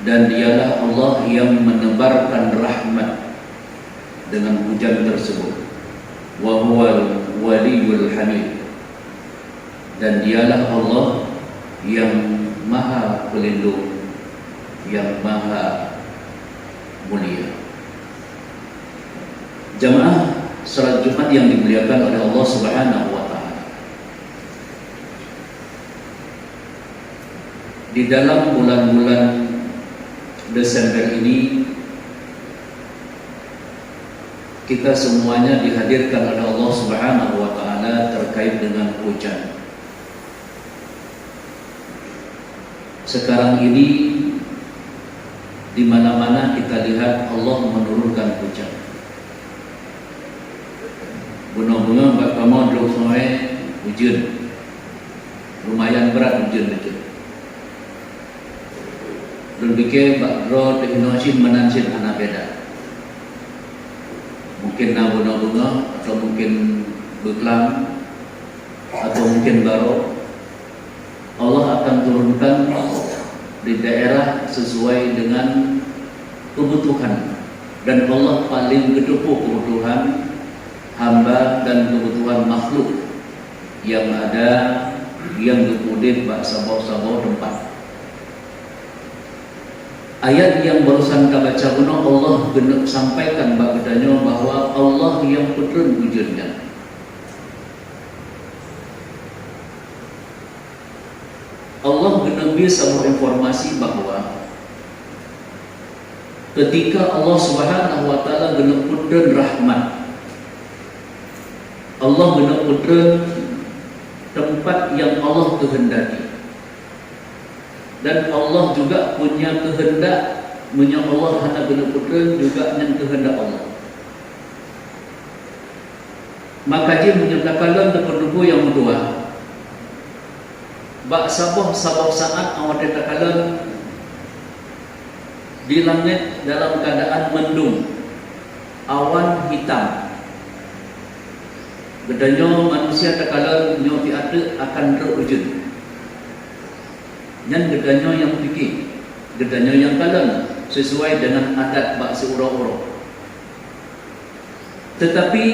dan dialah Allah yang menebarkan rahmat dengan hujan tersebut. Wa huwal waliyul hamid, dan dialah Allah yang maha pelindung, yang maha mulia. Jamaah salat Jumat yang dimuliakan oleh Allah Subhanahu wa taala, di dalam bulan-bulan Desember ini kita semuanya dihadirkan oleh Allah Subhanahu wa taala terkait dengan hujan. Sekarang ini di mana-mana kita lihat Allah menurunkan hujan. Bunga-bunga mbak kamu dulu semua hujan, lumayan berat hujan itu. Dan pikir mbak Bro teknologi menansin anak beda. Mungkin bunga-bunga atau mungkin beklam atau mungkin baru Allah akan turunkan di daerah sesuai dengan kebutuhan, dan Allah paling gedepuk kebutuhan hamba dan kebutuhan makhluk yang ada, yang dikudin bak sabau-sabau tempat. Ayat yang barusan kita baca kuno Allah sampaikan bak katanya bahwa Allah yang turun hujannya. Allah menebi sebuah informasi bahwa ketika Allah Subhanahu wa taala genepudreun rahmat, Allah genepudreun tempat yang Allah kehendaki, dan Allah juga punya kehendak, punya Allah hana genepudreun juga yang kehendak Allah. Maka dia menyatakan depan yang kedua, bak sabah saat awak tetakalan di langit dalam keadaan mendung, awan hitam. Bedanya manusia takalan nyo ada akan terwujud. Yang gedanya yang fikir, gedanya yang kalan sesuai dengan adat bak seura-ura. Tetapi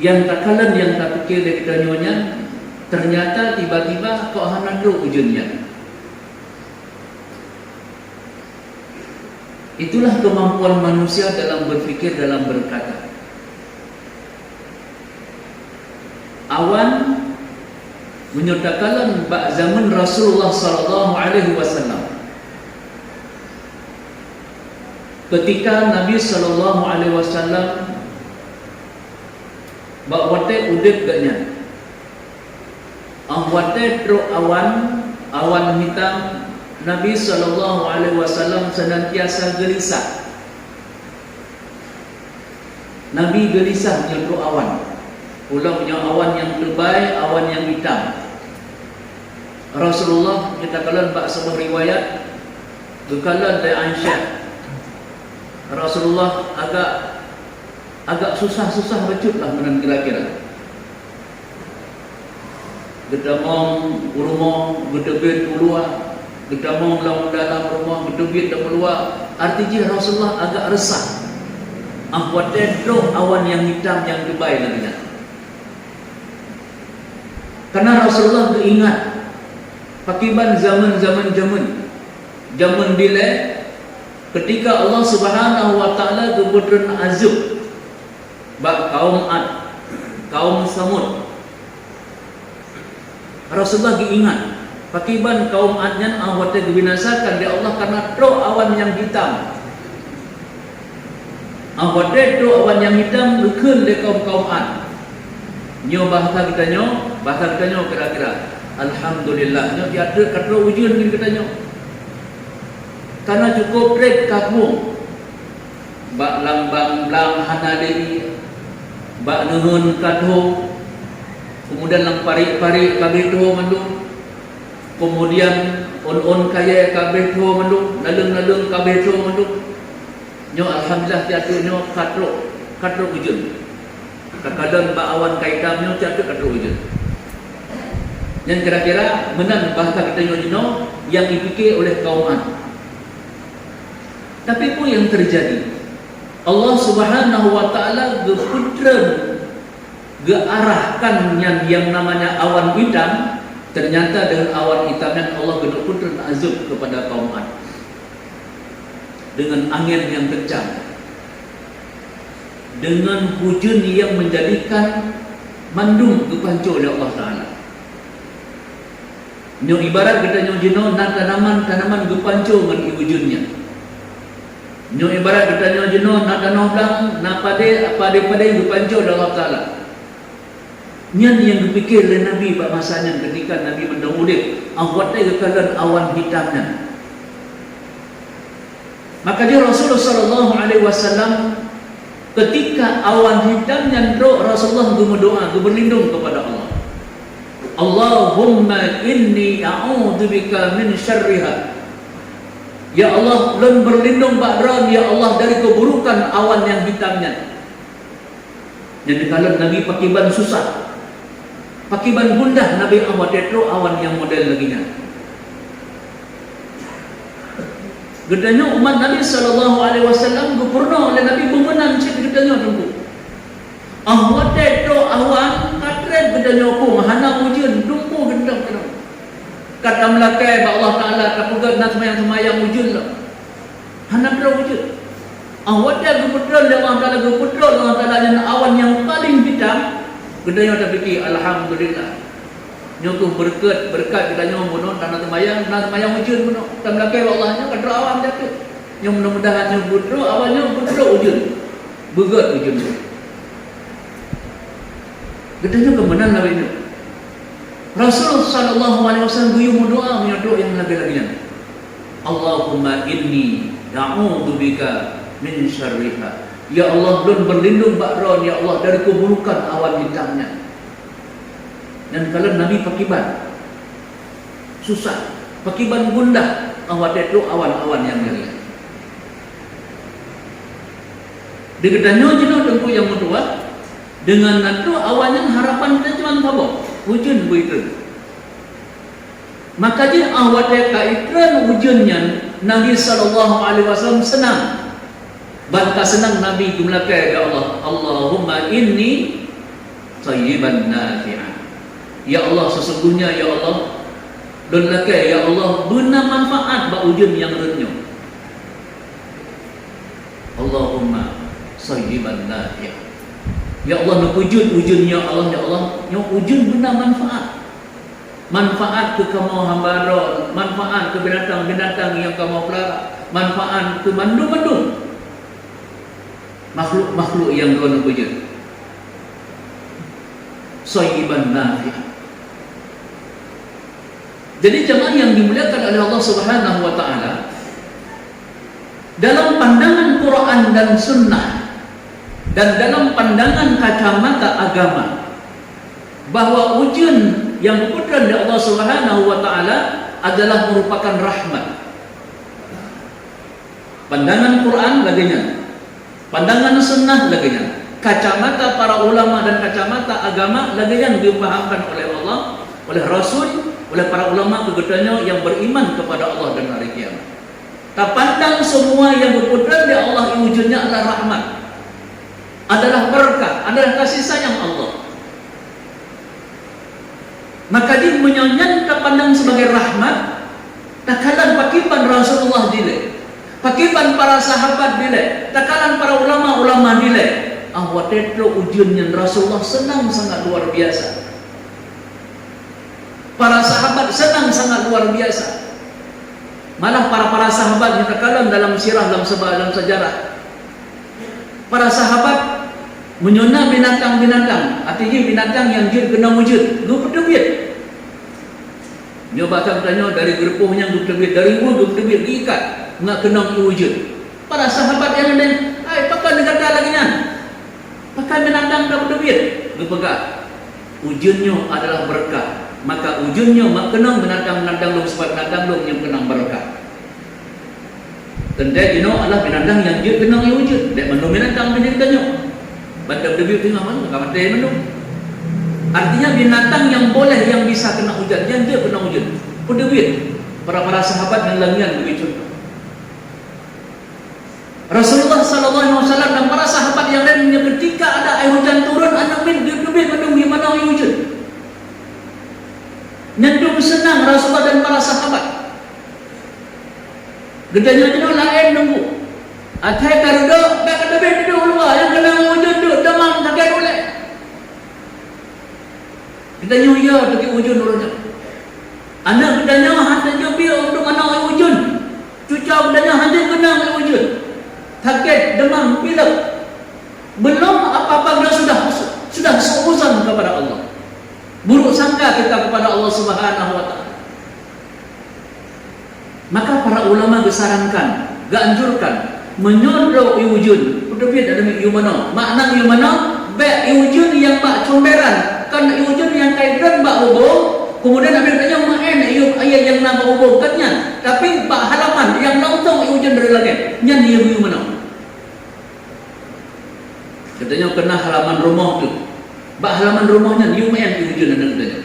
yang takalan yang tak fikir gedanya ternyata tiba-tiba kok hana dulu ujungnya. Itulah kemampuan manusia dalam berfikir, dalam berkata. Awan menyatakan bak zaman Rasulullah sallallahu alaihi wasallam, ketika Nabi sallallahu alaihi wasallam bak wate udip gaknya, wate tro awan hitam, Nabi sallallahu alaihi wasallam senantiasa gelisah. Nabi gelisah nyetro awan. Ulang punya awan yang tebal, awan yang hitam. Rasulullah kita kalan bak sebuah riwayat gekalan dari Aisyah. Rasulullah agak susah-susah becutlah menan kira-kira. Gedamong rumah gedebit keluar, gedamong dalam rumah gedebit keluar. Artinya Rasulullah agak resah. Ahwatedro awan yang hitam yang tebal lagi. Karena Rasulullah ingat pakiban zaman dile ketika Allah Subhanahu wa taala gebudreun azab bak kaum Ad, kaum Samud. Rasulullah ingat pakiban kaum Adnya awate dibinasakan di Allah karena tro awan yang hitam. Awate tro awan yang hitam dikeun di kaum Ad. Nyo bahasa kita kira-kira alhamdulillah nyo tiada kata wujud ni kita nyo. Karena cukup rek kamu bak lambang lang hanadiri bak nuhun kadho, kemudian lang pari-pari kabeh tuh mandu, kemudian on kaya kabeh tuh mandu, nalung kabeh tuh mandu. Nyo alhamdulillah tiada nyo katro wujud. Kadang bak awan kaitamnya tiada kata wujud. Yang kira-kira menang bahasa kita nyo yang dipikir oleh kaum Ad. Tapi pun yang terjadi, Allah Subhanahu wa taala geputreun gearahkan yang namanya awan hitam. Ternyata dengan awan hitam yang Allah geputreun azab kepada kaum Ad dengan angin yang kencang, dengan hujan yang menjadikan mandung kepanco oleh Allah Taala. Nyo ibarat kita nyo jino nan tanaman gepanco ngan iwujunnya. Nyo ibarat kita nyo jino nan tanah belang na pade gepanco oleh Allah Taala. Nyan yang dipikir oleh Nabi pada masanya ketika Nabi mendahului awatnya kekalan awan hitamnya. Maka dia Rasulullah sallallahu alaihi wasallam ketika awan hitam nyandro, Rasulullah berdoa, berlindung kepada Allah. Allahumma inni a'udzubika min syarriha. Ya Allah, ulun berlindung ba'dran ya Allah dari keburukan awan yang hitamnya. Jadi kalau Nabi pakiban susah, pakiban gundah, Nabi awat itu awan yang model laginya. Gedanya umat Nabi sallallahu alaihi wasallam gupurna oleh Nabi bemenang cik gedanya tunggu. Awat itu awan katret gedanya ku mahana ujian dumpu gendam kenang. Kata melakai ba Allah Taala kapugat nak semayang ujian lah. Hana bro ujian. Awat dia guputron Allah Taala guputron Allah Taala yang awan yang paling hitam. Gedanya dah fikir alhamdulillah. Nyokuh berkat kita nyoh bunuh tanah semayang ujian bunuh. Tak melakai Allahnya kadro awam jatuh. Nyoh mudah-mudahan nyoh budro awalnya budro ujian. Begat ujian. Gedanya kemenang Nabi itu. Rasulullah sallallahu alaihi wasallam buyung doa menyodok yang lagi-laginya. Allahumma inni a'udzubika min syarriha. Ya Allah, belum berlindung ba'dron ya Allah dari keburukan awan hitamnya. Dan kalau Nabi pakiban susah, pakiban gundah, awat itu awan-awan yang lain. Diketanya jenuh tengku yang kedua, dengan itu awan yang harapan kita cuma apa? Hujan begitu. Maka dia awat kaitran hujannya Nabi sallallahu alaihi wasallam senang. Bantah senang Nabi kumlakai ya Allah, Allahumma inni thayyiban nafi'an. Ya Allah, sesungguhnya ya Allah dan lakai ya Allah guna manfaat ba ujian yang renyuh. Allahumma sayyiban nafi'an. Ya Allah nak ujian ya Allah ya Allah, yang ujian guna manfaat. Manfaat ke kamu hamba, manfaat ke binatang-binatang yang kamu pelihara, manfaat ke mandung-mandung makhluk-makhluk yang kau nak ujian. Sayyiban nafi'an. Jadi jemaah yang dimuliakan oleh Allah Subhanahu wa taala, dalam pandangan Quran dan Sunnah dan dalam pandangan kacamata agama, bahwa ujian yang diberikan oleh Allah Subhanahu wa taala adalah merupakan rahmat. Pandangan Quran laginya, pandangan Sunnah laginya, kacamata para ulama dan kacamata agama laginya yang dipahamkan oleh Allah, oleh Rasul, oleh para ulama kegetanya yang beriman kepada Allah dan hari kiamat. Tak pandang semua yang berputra di Allah wujudnya adalah rahmat, adalah berkah, adalah kasih sayang Allah. Maka dia menyanyikan tak pandang sebagai rahmat. Tak kalan pakiban Rasulullah dile, pakiban para sahabat dile, tak kalan para ulama-ulama dile. Awat itu ujiannya Rasulullah senang sangat luar biasa. Para sahabat senang sangat luar biasa. Malah para sahabat yang terkalam dalam sirah, dalam sejarah, para sahabat menyona binatang-binatang, artinya binatang yang jin kena wujud, gu pedebit. Nyoba tanya dari gerpuhnya gu pedebit, dari gu pedebit diikat, enggak kena wujud. Para sahabat yang lain, pakai negara lagi nya, pakai binatang dah pedebit, gu pegang. Ujungnya adalah berkah. Maka ujungnya kenang binatang-binatang lu sebab binatang lu yang kenang berkah. Tendai adalah binatang yang dia kenang yang wujud. Dek menu binatang binatangnya. Baca debut tengah mana? Kamu teh menu. Artinya binatang yang boleh yang bisa kena hujan, yang dia kena hujan. Pedebit. Para sahabat yang langian begitu. Rasulullah SAW dan para sahabat yang lainnya ketika ada air hujan turun, anamin gedung gimana air hujan. Nyendung senang Rasulullah dan para sahabat. Gedanya lain nunggu. Atai karudo, baik ada bed duduk luar yang kena hujan duduk demam sakit boleh. Kita nyuya pergi hujan urutnya. Anak gedanya hantar biar untuk mana air hujan. Cuca gedanya hantar kena air hujan. Sakit, demam, pilek. Belum apa-apa sudah seuzon kepada Allah. Buruk sangka kita kepada Allah Subhanahu wa taala. Maka para ulama disarankan, anjurkan menyodok iujun. Udapit ada iumano. Makna iumano, baik iujun yang bak comberan, kan iujun yang kaitan bak hubung. Kemudian ambil tanya main ayat yang nama hubung katnya. Tapi bak halaman yang nonton iujun dari langit. Nyan dia iumano. Katanya kena halaman rumah tu. Bak halaman rumahnya iumen iujun ada katanya.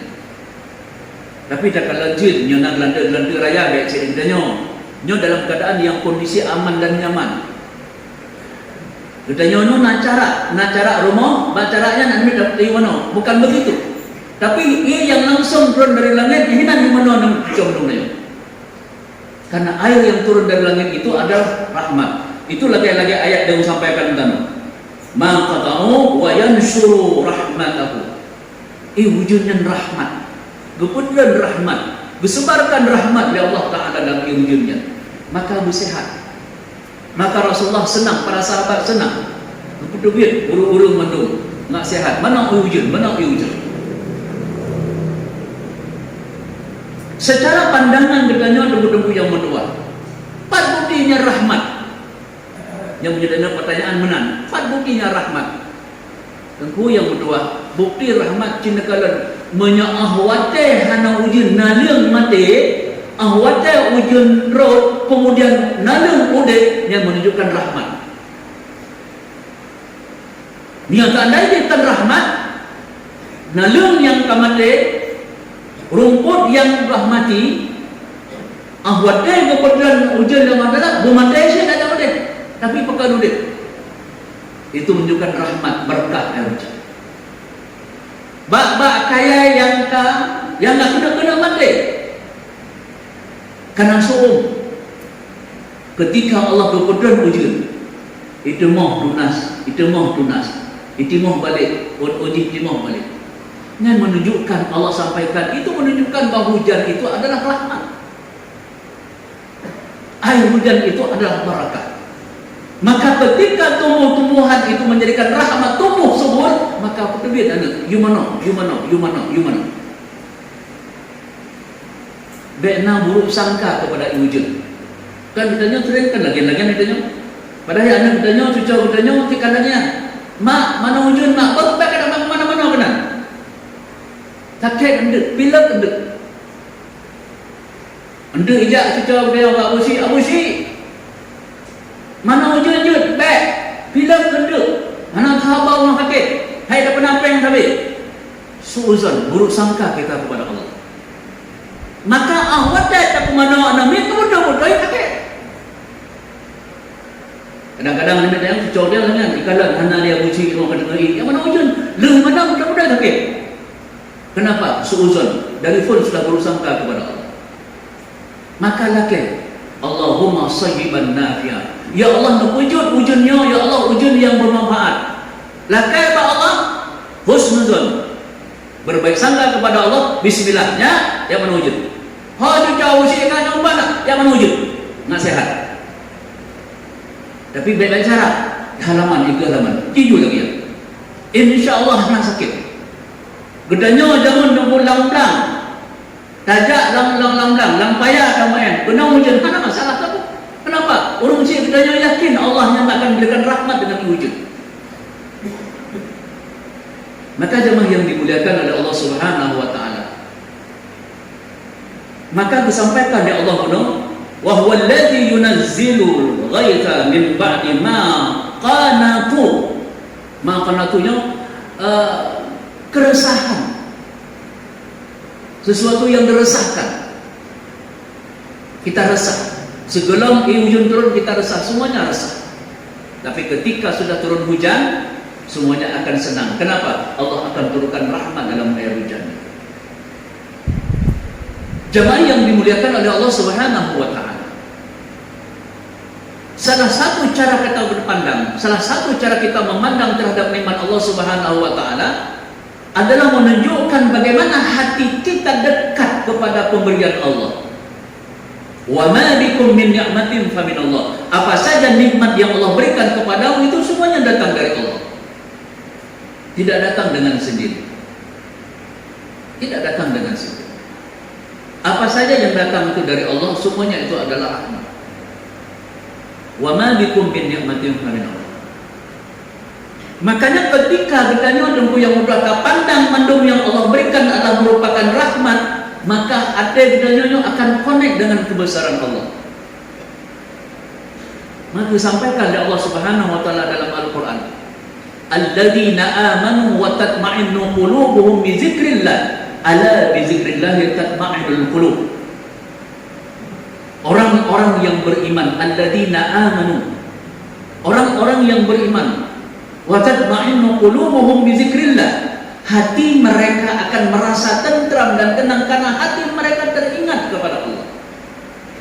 Tapi tak lanjut nyo nak gelanda raya baik cerita nyo dalam keadaan yang kondisi aman dan nyaman. Kita nyo nak cara rumah, caranya nak minta dari mana? Bukan begitu. Tapi ia yang langsung turun dari langit, ini nak di mana nak condong dia. Karena air yang turun dari langit itu adalah rahmat. Itu lagi-lagi ayat yang sampaikan tadi. Ma qata'u wa yanshuru rahmatahu. Wujudnya rahmat. Keputusan rahmat, bersebarkan rahmat oleh Allah Ta'ala dalam wujudnya, maka bersehat. Maka Rasulullah senang, para sahabat senang. Keputusan buru-buru mendung, nak sehat. Mana wujud, mana wujud. Secara pandangan katanya debu-debu yang menua. Empat buktinya rahmat. Yang menjadi pertanyaan menan. Empat buktinya rahmat. Tengku yang kedua, bukti rahmat cinakalan menyaahwate hana ujun nalung mati, ahwate ujun roh, kemudian nalung ude yang menunjukkan rahmat. Niatan tandaikan rahmat, nalung yang kamate, rumput yang rahmati, ahwate kemudian ujun yang adalah bumate saya tak ada, tapi pekan ude. Itu menunjukkan rahmat berkah air hujan. Bak kaya yang nak kena mati. Karena suum. Ketika Allah berpedan hujan, itu mau tunas, itu mau balik, uji timah balik. Yang menunjukkan Allah sampaikan itu menunjukkan bahawa hujan itu adalah rahmat. Air hujan itu adalah barakah. Maka ketika tumbuh-tumbuhan itu menjadikan rahmat tumbuh subur, maka peterbit anak yumano. Bena buruk sangka kepada wujud. Kan ditanya kan lagi ditanya. Padahal anak ditanya, cucu ditanya, tikanannya, mak mana wujud mak? Baru tak ada mana-mana kena. Sakit endek, pilek endek. Endek ijak cucu dia Abu Si. Mana wujud baik, pilek endek. Mana sahabat orang sakit, hai dah pernah apa yang sabit. Suuzon, buruk sangka kita kepada Allah. Maka awat tak mana nabi tu mudah-mudah sakit. Kadang-kadang nabi yang cucuk dia dengan ikalan hana dia puji orang kata yang mana wujud, lu mana mudah-mudah sakit. Kenapa? Suuzon, dari pun sudah buruk sangka kepada Allah. Maka laki Allahumma sayyiban nafi'ah. Ya Allah nak wujudnya, ya Allah wujud yang bermanfaat. Lakai ba Allah husnuzon, berbaik sangka kepada Allah. Bismillahnya yang mana wujud. Ha jauh sih kan umpana yang mana wujud. Nak sehat. Tapi baik-baik cara halaman itu halaman. Jujur lagi ya. Insya-Allah nak sakit. Gedanya jangan lang-lang. Tajak lang-lang, payah kamain. Kena wujud mana masalah tu? Kenapa? Orang Cik gedanya yakin Allah yang akan berikan rahmat dengan wujud. Maka jemaah yang dimuliakan oleh Allah Subhanahu wa taala. Maka disampaikan oleh Allah Subhanahu wa huwa alladhi yunazzilu ghaitha min ba'di ma qanatu. Ma qanatunya keresahan. Sesuatu yang diresahkan. Kita resah. Segelam hujung turun kita resah, semuanya resah. Tapi ketika sudah turun hujan, semuanya akan senang. Kenapa? Allah akan turunkan rahmat dalam air hujan. Jemaah yang dimuliakan oleh Allah Subhanahu wa taala. Salah satu cara kita berpandang, salah satu cara kita memandang terhadap nikmat Allah Subhanahu wa taala adalah menunjukkan bagaimana hati kita dekat kepada pemberian Allah. Wa ma bikum min ni'matin fa min Allah. Apa saja nikmat yang Allah berikan kepadamu itu semuanya datang dari Allah. Tidak datang dengan sendiri. Tidak datang dengan sendiri. Apa saja yang datang itu dari Allah, semuanya itu adalah rahmat. Wa ma bikum min ni'matin fa min Allah. Makanya ketika kita nyodong yang mudah pandang mandum yang Allah berikan adalah merupakan rahmat, maka hati kita nyodong akan connect dengan kebesaran Allah. Maka disampaikan oleh Allah Subhanahu wa taala dalam Al-Qur'an, alladzina amanu wa tatma'innu qulubuhum bi dzikrillah, ala bi dzikrillah tatma'innul qulub. Orang-orang yang beriman, alladzina amanu, orang-orang yang beriman, wa tatma'innu qulubuhum bi dzikrillah, hati mereka akan merasa tentram dan tenang karena hati mereka teringat kepada Allah.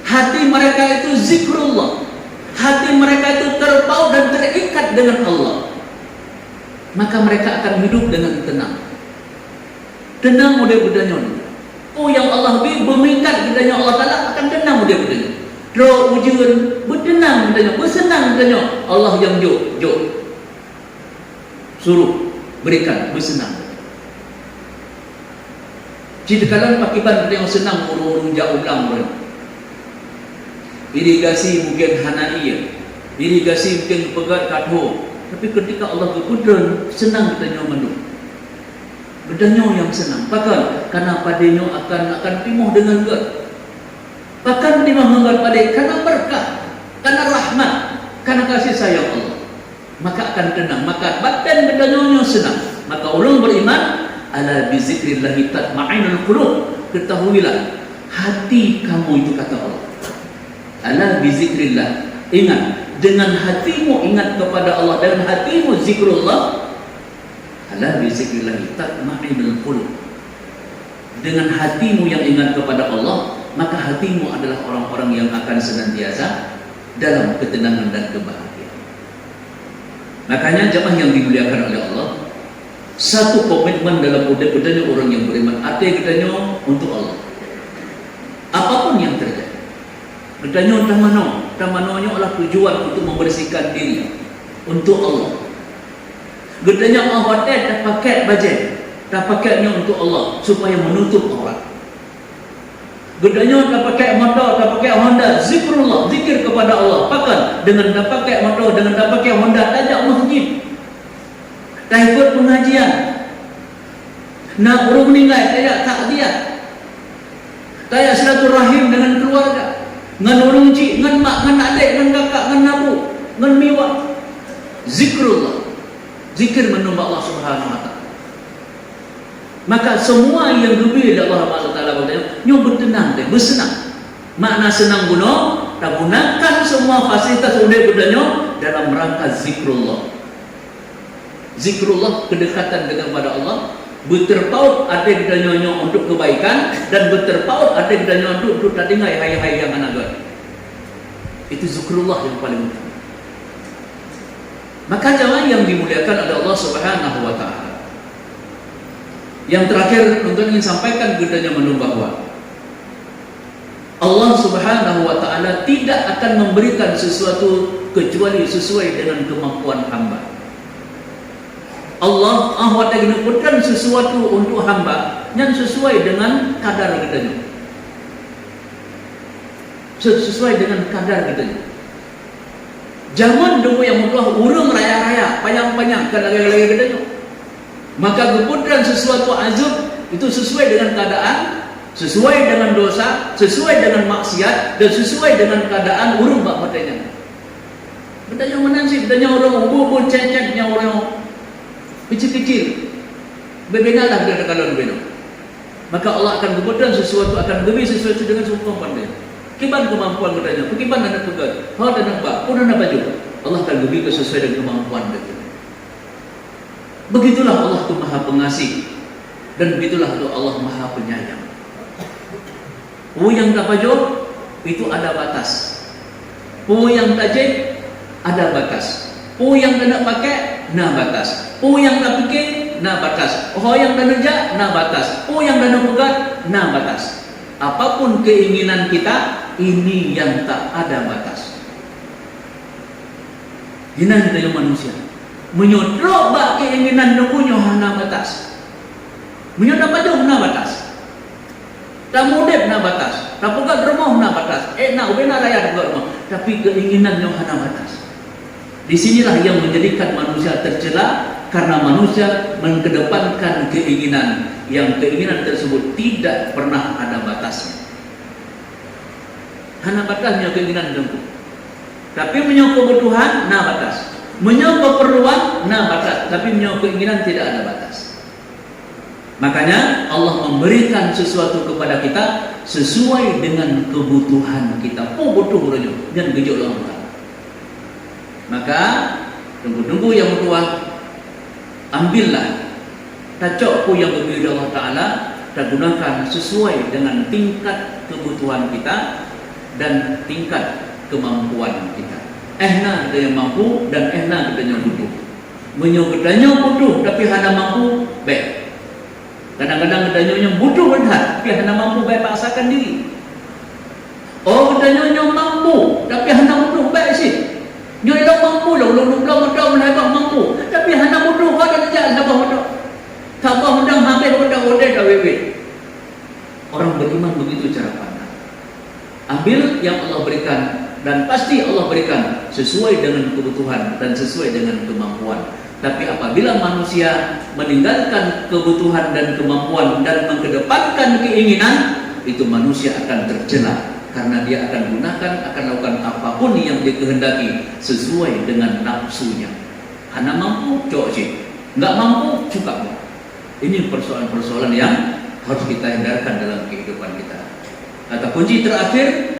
Hati mereka itu zikrullah, hati mereka itu terpaut dan terikat dengan Allah. Maka mereka akan hidup dengan tenang. Tenang mudah-mudahnya. Oh yang Allah bermingat kitanya Allah Ta'ala akan tenang mudah-mudahnya. Doa ujian bertenang mudahnya, bersenang mudahnya. Allah yang jauh suruh berikan bersenang. Jika kalian pakiban yang senang urung-urung jauh ulang, irigasi mungkin hanaiyah, irigasi mungkin pegat kadho, tapi ketika Allah berkudran senang kita nyaman. Bedanyo yang senang. Bahkan karena padanya akan timuh dengan gat. Bahkan timuh dengan pada karena berkah, karena rahmat, karena kasih sayang Allah. Maka akan tenang, maka badan bedanyo senang. Maka orang beriman, ala bi zikrillah tatma'innul qulub. Ketahuilah hati kamu itu kata Allah. Ala bi zikrillah. Ingat, dengan hatimu ingat kepada Allah, dan hatimu zikrullah. Ala bi zikrillah tatma'innul qulub. Dengan hatimu yang ingat kepada Allah, maka hatimu adalah orang-orang yang akan senantiasa dalam ketenangan dan kebahagiaan. Makanya jemaah yang dimuliakan oleh Allah, satu komitmen dalam udahnya orang yang beriman, hati kitanya untuk Allah. Apapun yang terjadi, kitanya tamanonya adalah tujuan untuk membersihkan diri untuk Allah. Gedanya Allah tak pakai budget, tak pakainya untuk Allah supaya menutup orang. Gedanya tak pakai motor, tak pakai Honda, zikrullah, zikir kepada Allah. Bahkan dengan tak pakai motor, dengan tak pakai Honda, tajak masjid, tak ikut pengajian, nak urung meninggal, tajak takziah, tajak silaturahim dengan keluarga, dengan urung cik, dengan mak, dengan adik, dengan kakak, dengan nabu, dengan miwak. Zikrullah, zikir menyembah Allah Subhanahu wa taala. Maka semua yang lebih dari Allah Taala bertanya, nyo bertenang deh, bersenang. Makna senang guna, tak gunakan semua fasilitas udah bertanya dalam rangka zikrullah. Zikrullah, kedekatan kepada Allah, berterpaut ada di dalamnya untuk kebaikan, dan berterpaut ada di dalamnya untuk tadingai hai-hai yang anagat. Itu zikrullah yang paling utama. Maka jemaah yang dimuliakan oleh Allah Subhanahu wa taala, yang terakhir untuk ingin sampaikan kepadanya bahwa Allah Subhanahu wa taala tidak akan memberikan sesuatu kecuali sesuai dengan kemampuan hamba. Allah wa ta'ala memberikan sesuatu untuk hamba yang sesuai dengan kadar kitanya. Sesuai dengan kadar kitanya. Zaman dulu yang mudah urung raya-raya, panjang-panjang kadar-kadar kitanya. Maka keputusan sesuatu azab itu sesuai dengan keadaan, sesuai dengan dosa, sesuai dengan maksiat, dan sesuai dengan keadaan urung bak matanya. Betanya menansi, betanya orang ubur cecetnya orang kecil-kecil. Bebenalah dia kalau berbeda. Maka Allah akan keputusan sesuatu akan lebih sesuatu dengan sempurna pandai. Kiban kemampuan katanya, kiban anak pegat, hal dan nampak, pun anak baju. Allah akan beri sesuai dengan kemampuan kita. Begitulah Allah itu Maha Pengasih, dan begitulah Allah Maha Penyayang. Yang tak pajok itu ada batas. Yang tajik ada batas. Yang tak nak pakai na batas. Yang tak fikir na batas. Yang tak nejak na batas. Yang tak nak pegat na batas. Apapun keinginan kita, ini yang tak ada batas. Ini kita yang manusia menyodrok bak keinginan nukunya hana batas. Menyodrok baju hana batas. Tak modep na batas. Tak pegat rumah na batas. Nak ubena raya pegat rumah. Tapi keinginan yang hana batas. Di sinilah yang menjadikan manusia tercela, karena manusia mengedepankan keinginan yang keinginan tersebut tidak pernah ada batasnya. Hana batasnya keinginan tempuh. Tapi menyokong kebutuhan, nah batas. Menyokong keperluan, nah batas. Tapi menyokong keinginan tidak ada batas. Makanya Allah memberikan sesuatu kepada kita sesuai dengan kebutuhan kita. Butuh bro, jangan gejok Allah. Maka tunggu-tunggu yang tua, ambillah tacokku yang berbeda Allah Ta'ala, dan gunakan sesuai dengan tingkat kebutuhan kita dan tingkat kemampuan kita. Kita yang mampu dan kita yang butuh. Menyoketanya butuh tapi hana mampu, baik. Kadang-kadang kita yang butuh benar tapi hana mampu, baik paksakan diri. Kita yang mampu tapi hana butuh, baik sih. Nyoy lo mampu lo menhebat mampu tapi hana butuh ada aja sabah butuh. Sabah undang hampir undang dah wewe. Orang beriman begitu cara pandang. Ambil yang Allah berikan, dan pasti Allah berikan sesuai dengan kebutuhan dan sesuai dengan kemampuan. Tapi apabila manusia meninggalkan kebutuhan dan kemampuan dan mengedepankan keinginan, itu manusia akan tercela. Karena dia akan lakukan apapun yang dia kehendaki sesuai dengan nafsunya. Hana mampu, cok sih. Enggak mampu, cukup. Ini persoalan-persoalan yang harus kita hindarkan dalam kehidupan kita. Atau kunci terakhir,